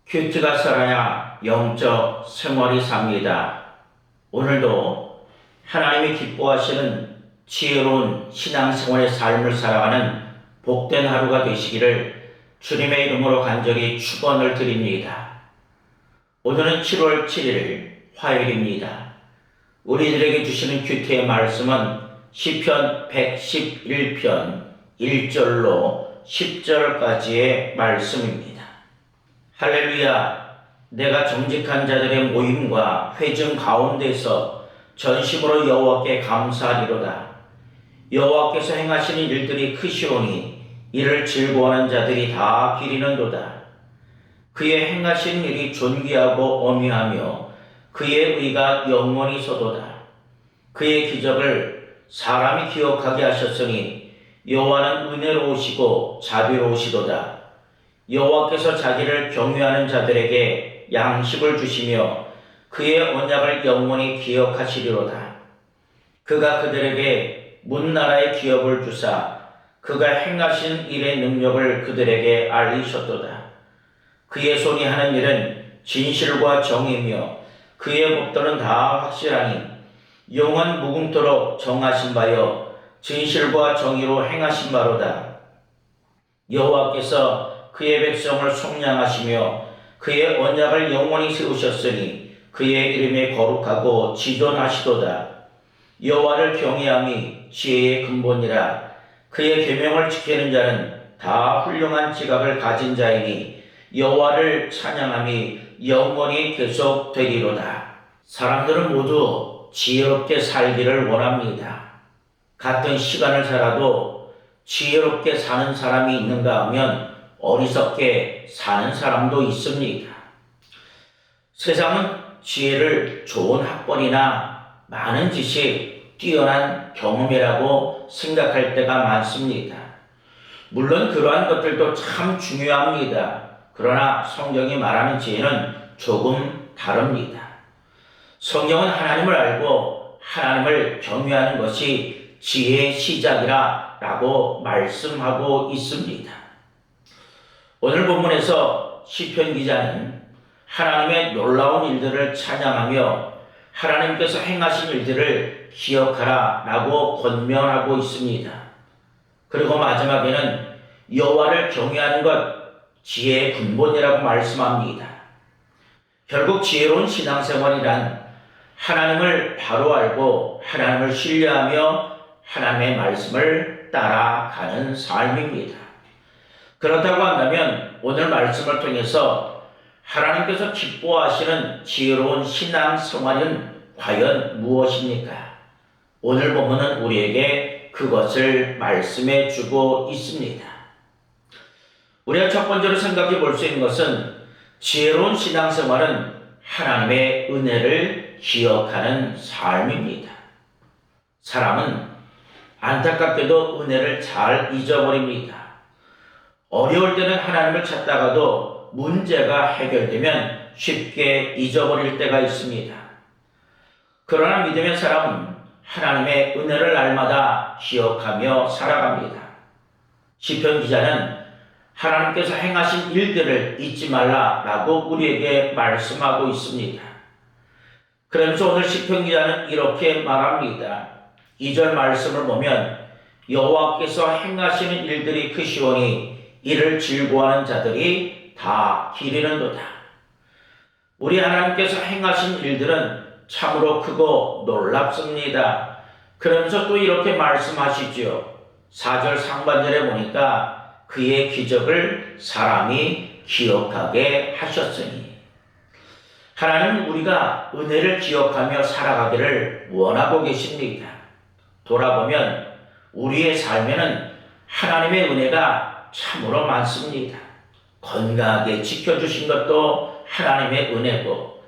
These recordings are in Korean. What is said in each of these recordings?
큐티가 살아야 영적 생활이 삽니다. 오늘도 하나님이 기뻐하시는 지혜로운 신앙생활의 삶을 살아가는 복된 하루가 되시기를 주님의 이름으로 간절히 축원을 드립니다. 오늘은 7월 7일 화요일입니다. 우리들에게 주시는 큐티의 말씀은 시편 111편 1절로 10절까지의 말씀입니다. 할렐루야! 내가 정직한 자들의 모임과 회중 가운데서 전심으로 여호와께 감사하리로다. 여호와께서 행하시는 일들이 크시오니 이를 즐거워하는 자들이 다 기리는도다. 그의 행하신 일이 존귀하고 어미하며 그의 의가 영원히 서도다. 그의 기적을 사람이 기억하게 하셨으니 여호와는 은혜로우시고 자비로우시도다. 여호와께서 자기를 경외하는 자들에게 양식을 주시며 그의 언약을 영원히 기억하시리로다. 그가 그들에게 문나라의 기업을 주사 그가 행하신 일의 능력을 그들에게 알리셨도다. 그의 손이 하는 일은 진실과 정의며 그의 법도는 다 확실하니 영원 무궁토록 정하신 바여 진실과 정의로 행하신 바로다. 여호와께서 그의 백성을 속량하시며 그의 언약을 영원히 세우셨으니 그의 이름이 거룩하고 지존하시도다. 여호와를 경외함이 지혜의 근본이라. 그의 계명을 지키는 자는 다 훌륭한 지각을 가진 자이니 여호와를 찬양함이 영원히 계속되리로다. 사람들은 모두 지혜롭게 살기를 원합니다. 같은 시간을 살아도 지혜롭게 사는 사람이 있는가 하면 어리석게 사는 사람도 있습니다. 세상은 지혜를 좋은 학벌이나 많은 지식, 뛰어난 경험이라고 생각할 때가 많습니다. 물론 그러한 것들도 참 중요합니다. 그러나 성경이 말하는 지혜는 조금 다릅니다. 성경은 하나님을 알고 하나님을 경외하는 것이 지혜의 시작이라고 말씀하고 있습니다. 오늘 본문에서 시편 기자는 하나님의 놀라운 일들을 찬양하며 하나님께서 행하신 일들을 기억하라 라고 권면하고 있습니다. 그리고 마지막에는 여호와를 경외하는 것, 지혜의 근본이라고 말씀합니다. 결국 지혜로운 신앙생활이란 하나님을 바로 알고 하나님을 신뢰하며 하나님의 말씀을 따라가는 삶입니다. 그렇다고 한다면 오늘 말씀을 통해서 하나님께서 기뻐하시는 지혜로운 신앙생활은 과연 무엇입니까? 오늘 본문은 우리에게 그것을 말씀해 주고 있습니다. 우리가 첫 번째로 생각해 볼 수 있는 것은 지혜로운 신앙생활은 하나님의 은혜를 기억하는 삶입니다. 사람은 안타깝게도 은혜를 잘 잊어버립니다. 어려울 때는 하나님을 찾다가도 문제가 해결되면 쉽게 잊어버릴 때가 있습니다. 그러나 믿음의 사람은 하나님의 은혜를 날마다 기억하며 살아갑니다. 시편 기자는 하나님께서 행하신 일들을 잊지 말라라고 우리에게 말씀하고 있습니다. 그러면서 오늘 시편 기자는 이렇게 말합니다. 2절 말씀을 보면 여호와께서 행하시는 일들이 크시오니 이를 즐거워하는 자들이 다 기리는도다. 우리 하나님께서 행하신 일들은 참으로 크고 놀랍습니다. 그러면서 또 이렇게 말씀하시죠. 4절 상반절에 보니까 그의 기적을 사람이 기억하게 하셨으니. 하나님은 우리가 은혜를 기억하며 살아가기를 원하고 계십니다. 돌아보면 우리의 삶에는 하나님의 은혜가 참으로 많습니다. 건강하게 지켜주신 것도 하나님의 은혜고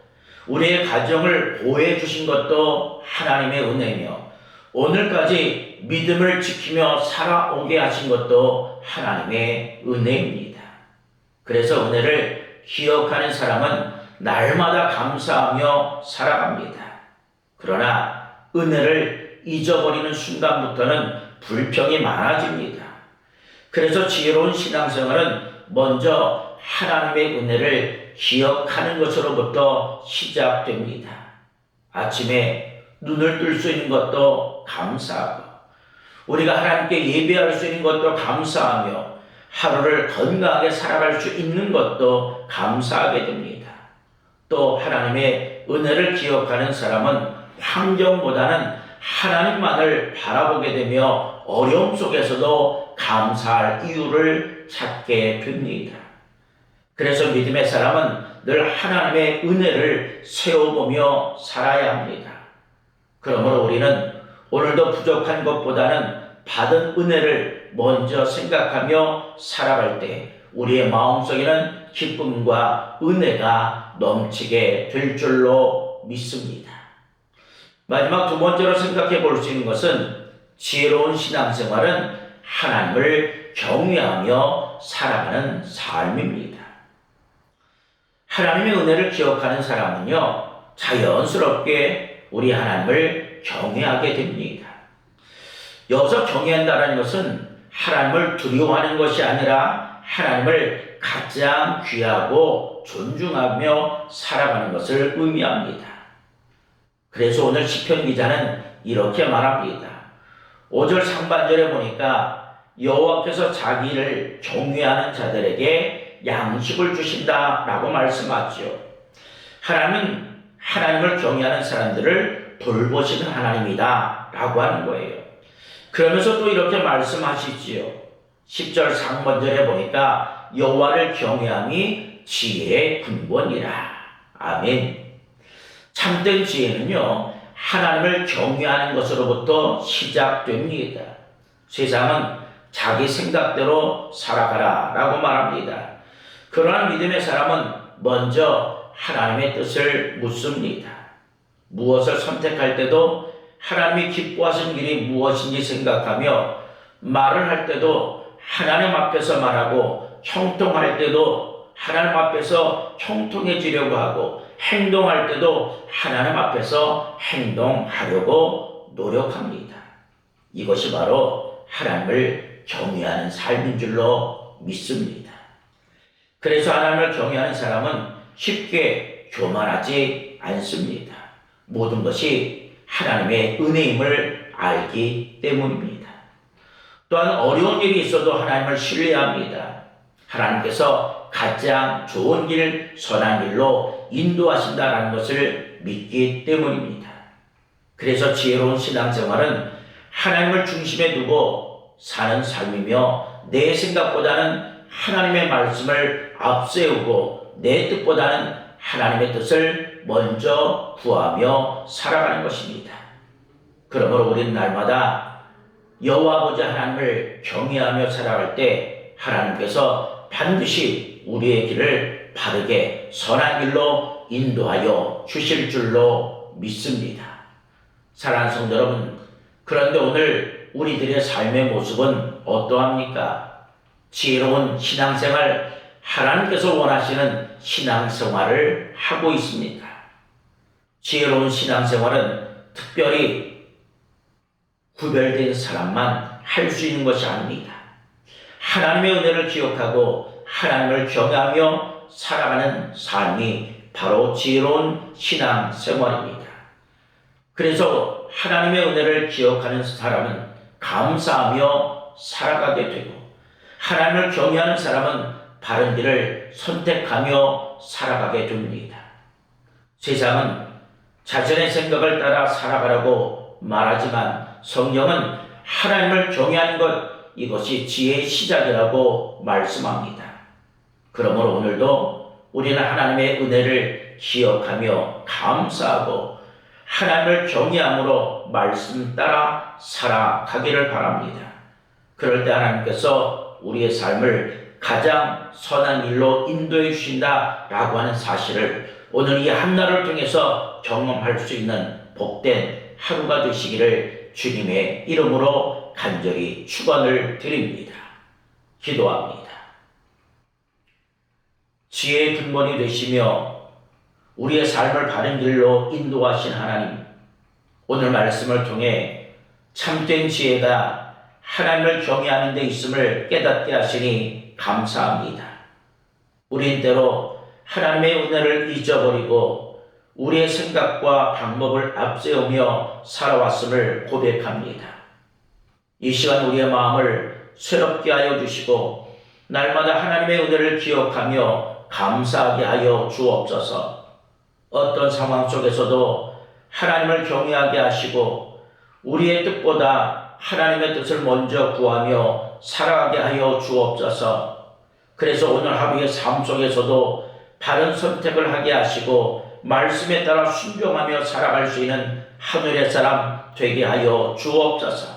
우리의 가정을 보호해 주신 것도 하나님의 은혜며 오늘까지 믿음을 지키며 살아오게 하신 것도 하나님의 은혜입니다. 그래서 은혜를 기억하는 사람은 날마다 감사하며 살아갑니다. 그러나 은혜를 잊어버리는 순간부터는 불평이 많아집니다. 그래서 지혜로운 신앙생활은 먼저 하나님의 은혜를 기억하는 것으로부터 시작됩니다. 아침에 눈을 뜰 수 있는 것도 감사하고, 우리가 하나님께 예배할 수 있는 것도 감사하며, 하루를 건강하게 살아갈 수 있는 것도 감사하게 됩니다. 또 하나님의 은혜를 기억하는 사람은 환경보다는 하나님만을 바라보게 되며 어려움 속에서도 감사할 이유를 찾게 됩니다. 그래서 믿음의 사람은 늘 하나님의 은혜를 세워보며 살아야 합니다. 그러므로 우리는 오늘도 부족한 것보다는 받은 은혜를 먼저 생각하며 살아갈 때 우리의 마음속에는 기쁨과 은혜가 넘치게 될 줄로 믿습니다. 마지막 두 번째로 생각해 볼 수 있는 것은 지혜로운 신앙생활은 하나님을 경외하며 살아가는 삶입니다. 하나님의 은혜를 기억하는 사람은요, 자연스럽게 우리 하나님을 경외하게 됩니다. 여기서 경외한다는 것은 하나님을 두려워하는 것이 아니라 하나님을 가장 귀하고 존중하며 살아가는 것을 의미합니다. 그래서 오늘 시편 기자는 이렇게 말합니다. 5절 상반절에 보니까 여호와께서 자기를 경외하는 자들에게 양식을 주신다라고 말씀하죠. 하나님은 하나님을 경외하는 사람들을 돌보시는 하나님이다 라고 하는 거예요. 그러면서 또 이렇게 말씀하시지요. 10절 상반절에 보니까 여호와를 경외함이 지혜의 근본이라. 아멘. 참된 지혜는요, 하나님을 경외하는 것으로부터 시작됩니다. 세상은 자기 생각대로 살아가라 라고 말합니다. 그러한 믿음의 사람은 먼저 하나님의 뜻을 묻습니다. 무엇을 선택할 때도 하나님이 기뻐하시는 길이 무엇인지 생각하며, 말을 할 때도 하나님 앞에서 말하고, 형통할 때도 하나님 앞에서 형통해지려고 하고, 행동할 때도 하나님 앞에서 행동하려고 노력합니다. 이것이 바로 하나님을 경외하는 삶인 줄로 믿습니다. 그래서 하나님을 경외하는 사람은 쉽게 교만하지 않습니다. 모든 것이 하나님의 은혜임을 알기 때문입니다. 또한 어려운 일이 있어도 하나님을 신뢰합니다. 하나님께서 가장 좋은 길, 선한 길로 인도하신다는 것을 믿기 때문입니다. 그래서 지혜로운 신앙생활은 하나님을 중심에 두고 사는 삶이며, 내 생각보다는 하나님의 말씀을 앞세우고 내 뜻보다는 하나님의 뜻을 먼저 구하며 살아가는 것입니다. 그러므로 우리는 날마다 여호와 아버지 하나님을 경외하며 살아갈 때 하나님께서 반드시 우리의 길을 바르게 선한 길로 인도하여 주실 줄로 믿습니다. 사랑하는 성도 여러분, 그런데 오늘 우리들의 삶의 모습은 어떠합니까? 지혜로운 신앙생활, 하나님께서 원하시는 신앙생활을 하고 있습니까? 지혜로운 신앙생활은 특별히 구별된 사람만 할 수 있는 것이 아닙니다. 하나님의 은혜를 기억하고 하나님을 경외하며 살아가는 삶이 바로 지혜로운 신앙생활입니다. 그래서 하나님의 은혜를 기억하는 사람은 감사하며 살아가게 되고, 하나님을 경외하는 사람은 바른 길을 선택하며 살아가게 됩니다. 세상은 자신의 생각을 따라 살아가라고 말하지만 성경은 하나님을 경외하는 것, 이것이 지혜의 시작이라고 말씀합니다. 그러므로 오늘도 우리는 하나님의 은혜를 기억하며 감사하고 하나님을 경외함으로 말씀 따라 살아가기를 바랍니다. 그럴 때 하나님께서 우리의 삶을 가장 선한 일로 인도해 주신다라고 하는 사실을 오늘 이 한날을 통해서 경험할 수 있는 복된 하루가 되시기를 주님의 이름으로 간절히 축원을 드립니다. 기도합니다. 지혜의 근본이 되시며 우리의 삶을 바른 길로 인도하신 하나님, 오늘 말씀을 통해 참된 지혜가 하나님을 경외하는 데 있음을 깨닫게 하시니 감사합니다. 우린 때로 하나님의 은혜를 잊어버리고 우리의 생각과 방법을 앞세우며 살아왔음을 고백합니다. 이 시간 우리의 마음을 새롭게 하여 주시고 날마다 하나님의 은혜를 기억하며 감사하게 하여 주옵소서. 어떤 상황 속에서도 하나님을 경외하게 하시고 우리의 뜻보다 하나님의 뜻을 먼저 구하며 살아가게 하여 주옵소서. 그래서 오늘 하루의 삶 속에서도 바른 선택을 하게 하시고 말씀에 따라 순종하며 살아갈 수 있는 하늘의 사람 되게 하여 주옵소서.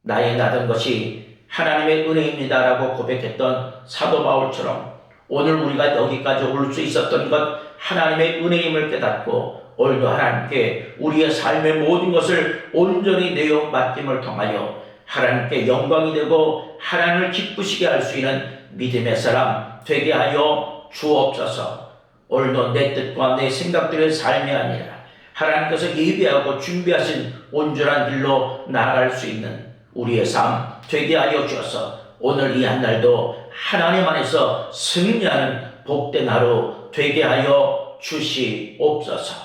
나의 나된 것이 하나님의 은혜입니다라고 고백했던 사도 바울처럼 오늘 우리가 여기까지 올 수 있었던 것 하나님의 은혜임을 깨닫고 오늘도 하나님께 우리의 삶의 모든 것을 온전히 내어 맡김을 통하여 하나님께 영광이 되고 하나님을 기쁘시게 할 수 있는 믿음의 사람 되게 하여 주옵소서. 오늘도 내 뜻과 내 생각들의 삶이 아니라 하나님께서 예비하고 준비하신 온전한 길로 나아갈 수 있는 우리의 삶 되게 하여 주셔서 오늘 이 한 날도 하나님 안에서 승리하는 복된 하루 되게 하여 주시옵소서.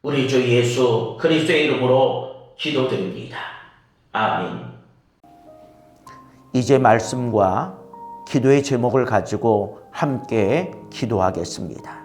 우리 주 예수 그리스도의 이름으로 기도드립니다. 아멘. 이제 말씀과 기도의 제목을 가지고 함께 기도하겠습니다.